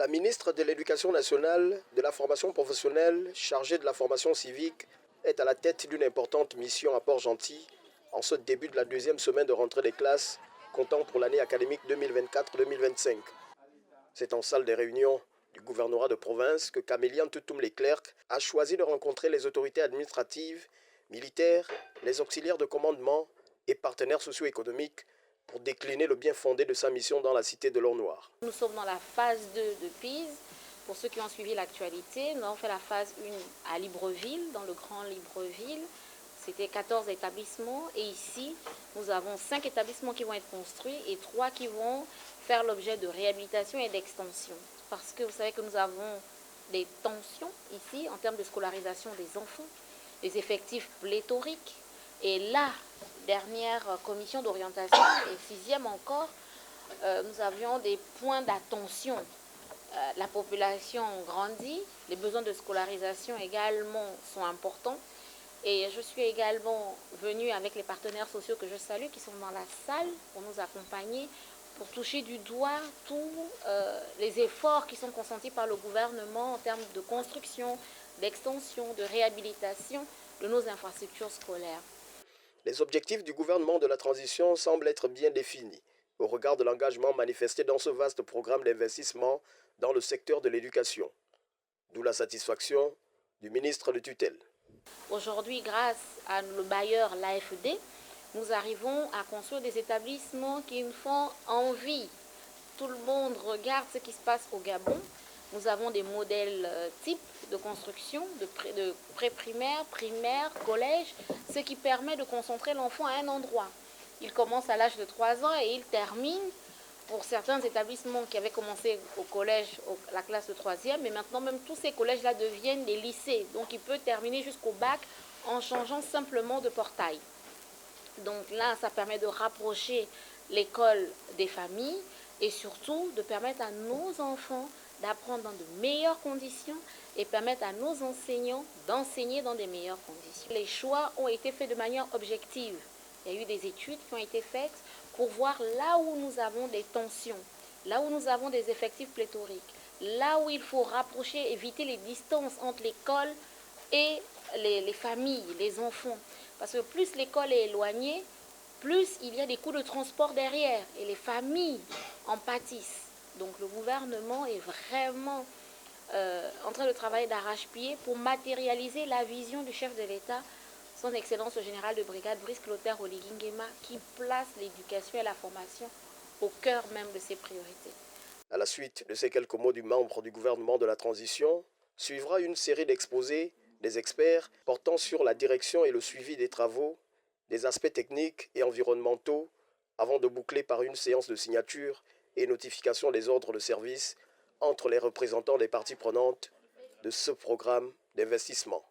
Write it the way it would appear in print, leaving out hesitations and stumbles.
La ministre de l'Éducation nationale, de la formation professionnelle, chargée de la formation civique, est à la tête d'une importante mission à Port-Gentil en ce début de la deuxième semaine de rentrée des classes, comptant pour l'année académique 2024-2025. C'est en salle des réunions du gouvernorat de province que Camélian Toutoum-Leclerc a choisi de rencontrer les autorités administratives, militaires, les auxiliaires de commandement et partenaires socio-économiques pour décliner le bien fondé de sa mission dans la cité de l'Or-Noir. Nous sommes dans la phase 2 de Pise. Pour ceux qui ont suivi l'actualité, nous avons fait la phase 1 à Libreville, dans le Grand Libreville. C'était 14 établissements et ici, nous avons 5 établissements qui vont être construits et 3 qui vont faire l'objet de réhabilitation et d'extension. Parce que vous savez que nous avons des tensions ici en termes de scolarisation des enfants, des effectifs pléthoriques. Et la dernière commission d'orientation, et 6e encore, nous avions des points d'attention. La population grandit, les besoins de scolarisation également sont importants. Et je suis également venue avec les partenaires sociaux que je salue, qui sont dans la salle pour nous accompagner, pour toucher du doigt tous les efforts qui sont consentis par le gouvernement en termes de construction, d'extension, de réhabilitation de nos infrastructures scolaires. Les objectifs du gouvernement de la transition semblent être bien définis au regard de l'engagement manifesté dans ce vaste programme d'investissement dans le secteur de l'éducation. D'où la satisfaction du ministre de tutelle. Aujourd'hui, grâce à le bailleur, l'AFD, nous arrivons à construire des établissements qui nous font envie. Tout le monde regarde ce qui se passe au Gabon. Nous avons des modèles types de construction, de pré-primaire, primaire, collège, ce qui permet de concentrer l'enfant à un endroit. Il commence à l'âge de 3 ans et il termine, pour certains établissements qui avaient commencé au collège, la classe de 3e, mais maintenant même tous ces collèges-là deviennent des lycées. Donc il peut terminer jusqu'au bac en changeant simplement de portail. Donc là, ça permet de rapprocher l'école des familles et surtout de permettre à nos enfants d'apprendre dans de meilleures conditions et permettre à nos enseignants d'enseigner dans des meilleures conditions. Les choix ont été faits de manière objective. Il y a eu des études qui ont été faites pour voir là où nous avons des tensions, là où nous avons des effectifs pléthoriques, là où il faut rapprocher, éviter les distances entre l'école et les familles, les enfants. Parce que plus l'école est éloignée, plus il y a des coûts de transport derrière et les familles en pâtissent. Donc le gouvernement est vraiment en train de travailler d'arrache-pied pour matérialiser la vision du chef de l'État, son Excellence le général de brigade Brice Clotaire Oligui Nguema, qui place l'éducation et la formation au cœur même de ses priorités. À la suite de ces quelques mots du membre du gouvernement de la transition, suivra une série d'exposés des experts portant sur la direction et le suivi des travaux, des aspects techniques et environnementaux, avant de boucler par une séance de signature et notification des ordres de service entre les représentants des parties prenantes de ce programme d'investissement.